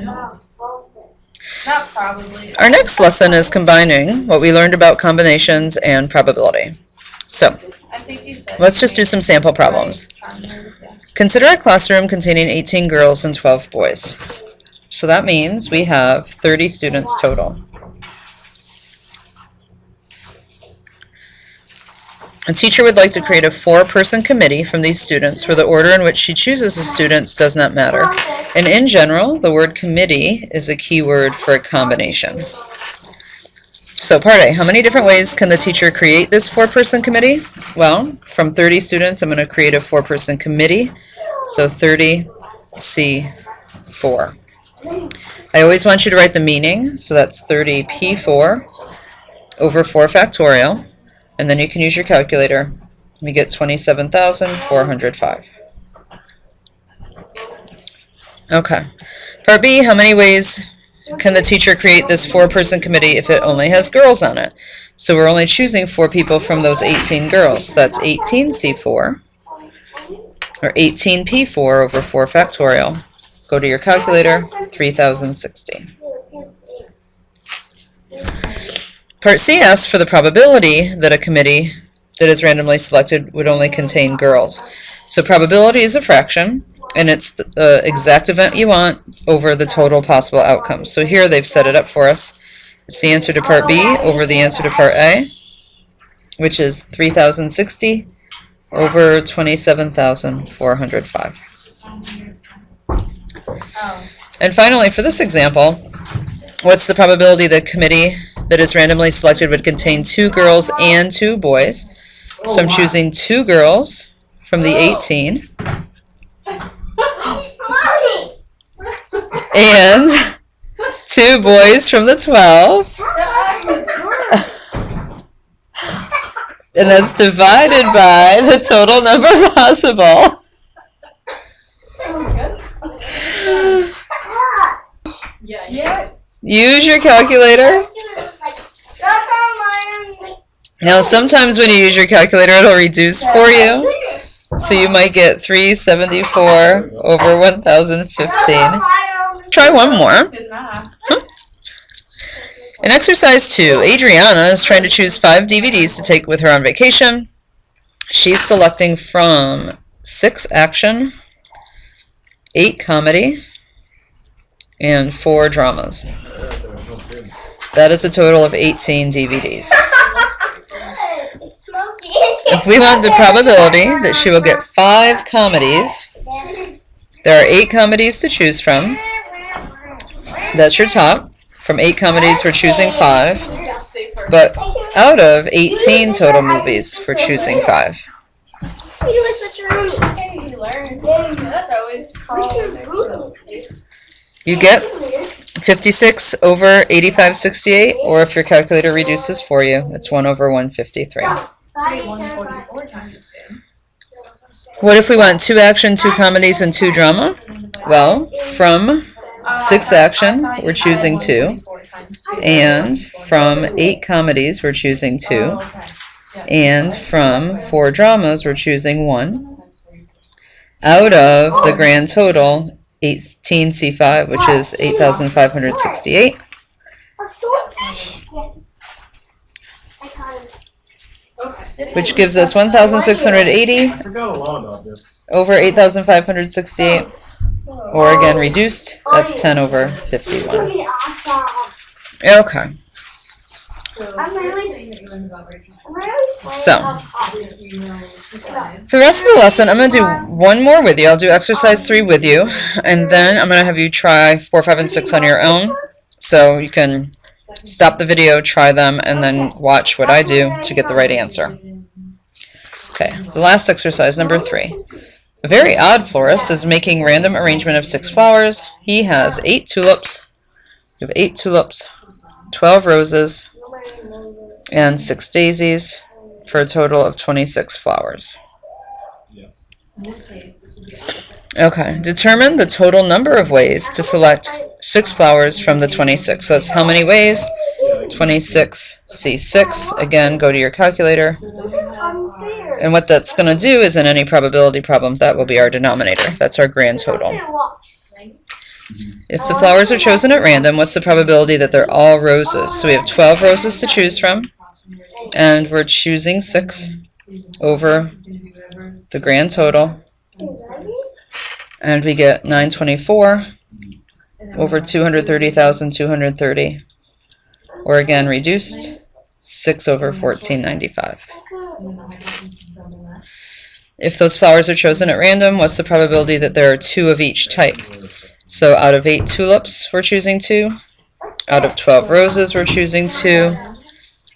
Not probably. Our next lesson is combining what we learned about combinations and probability. So, I think you said let's just do some sample problems. Consider a classroom containing 18 girls and 12 boys. So that means we have 30 students total. A teacher would like to create a 4-person committee from these students where the order in which she chooses the students does not matter. And in general, the word committee is a key word for a combination. So part A, how many different ways can the teacher create this 4-person committee? Well, from 30 students, I'm going to create a 4-person committee. So 30C4. I always want you to write the meaning. So that's 30P4 over 4 factorial. And then you can use your calculator. We get 27,405. Okay. Part B, how many ways can the teacher create this 4-person committee if it only has girls on it? So we're only choosing 4 people from those 18 girls. So that's 18C4, or 18P4 over 4 factorial. Go to your calculator, 3,060. Part C asks for the probability that a committee that is randomly selected would only contain girls. So probability is a fraction, and it's the exact event you want over the total possible outcomes. So here they've set it up for us. It's the answer to Part B over the answer to Part A, which is 3,060 over 27,405. And finally, for this example, what's the probability the committee that is randomly selected would contain 2 girls and 2 boys? So I'm choosing 2 girls from the 18 and 2 boys from the 12. And that's divided by the total number possible. Yeah. Use your calculator. Now sometimes when you use your calculator it'll reduce for you. So you might get 374 over 1015. Try one more. In exercise 2, Adriana is trying to choose 5 DVDs to take with her on vacation. She's selecting from 6 action, 8 comedy, and 4 dramas. That is a total of 18 DVDs. If we want the probability that she will get 5 comedies, there are 8 comedies to choose from. That's your top. From 8 comedies, we're choosing 5. But out of 18 total movies, we're choosing 5. You get 56 over 8568, or if your calculator reduces for you, it's 1 over 153. What if we want 2 action, 2 comedies, and 2 drama? Well, from 6 action, we're choosing 2. And from 8 comedies, we're choosing 2. And from 4 dramas, we're choosing 1. Out of the grand total, 18C5, which is 8,568. Which gives us 1,680 over 8,568. Or again, reduced, that's 10 over 51. Okay. So, for the rest of the lesson, I'm going to do one more with you. I'll do exercise 3 with you, and then I'm going to have you try 4, 5, and 6 on your own. So you can stop the video, try them, and then watch what I do to get the right answer. Okay, the last exercise, number 3. A very odd florist is making random arrangement of 6 flowers. He has 8 tulips. You have 8 tulips, 12 roses, and 6 daisies for a total of 26 flowers. Okay, determine the total number of ways to select 6 flowers from the 26. So that's how many ways? 26C6. Again, go to your calculator. And what that's going to do is in any probability problem, that will be our denominator. That's our grand total. If the flowers are chosen at random, what's the probability that they're all roses? So we have 12 roses to choose from, and we're choosing 6 over the grand total, and we get 924 over 230,230, or again reduced, 6 over 1495. If those flowers are chosen at random, what's the probability that there are 2 of each type? So out of 8 tulips, we're choosing 2. Out of 12 roses, we're choosing 2.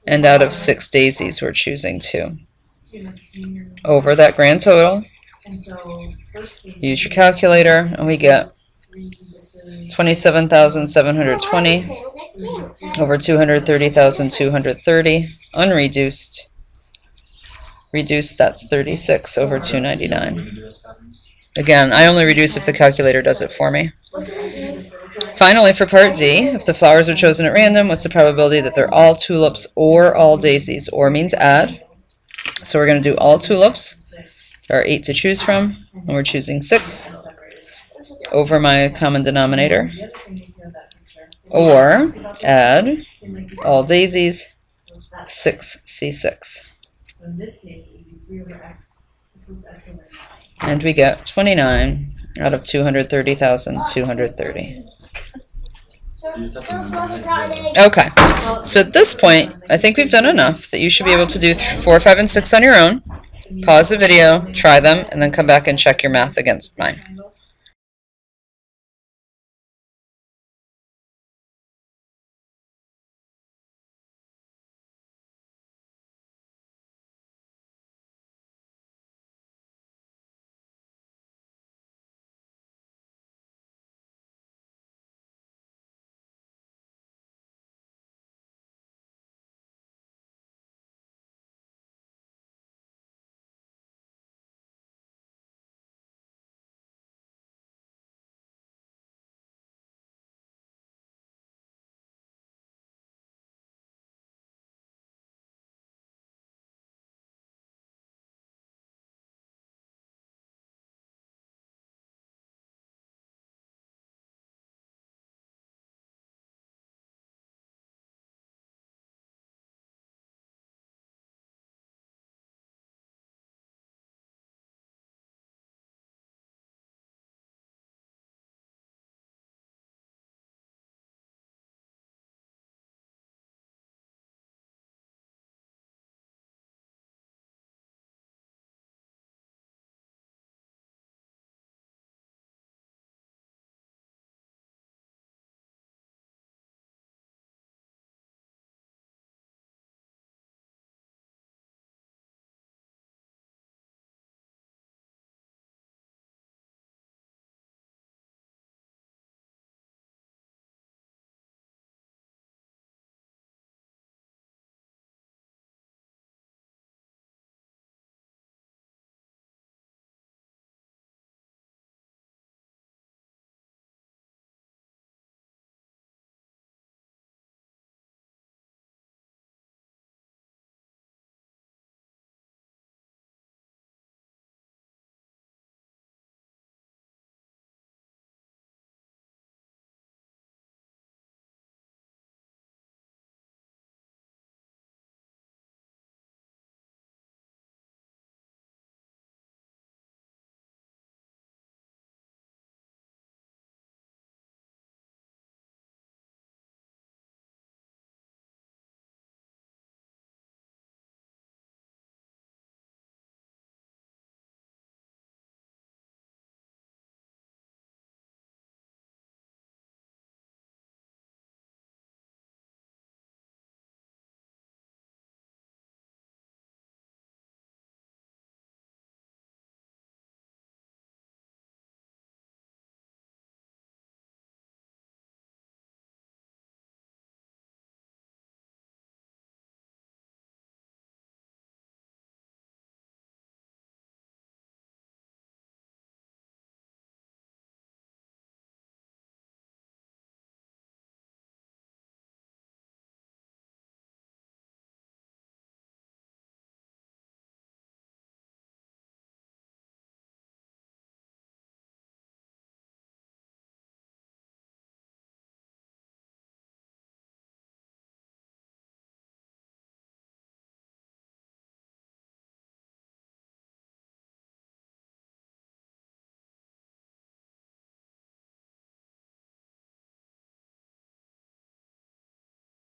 And out of 6 daisies, we're choosing 2. Over that grand total, use your calculator, and we get 27,720 over 230,230, unreduced. Reduced, that's 36 over 299. Again, I only reduce if the calculator does it for me. Finally, for part D, if the flowers are chosen at random, what's the probability that they're all tulips or all daisies? Or means add. So we're going to do all tulips. There are 8 to choose from, and we're choosing 6 over my common denominator. Or add all daisies, 6c6. And we get 29 out of 230,230. Okay, so at this point, I think we've done enough that you should be able to do 4, 5, and 6 on your own. Pause the video, try them, and then come back and check your math against mine.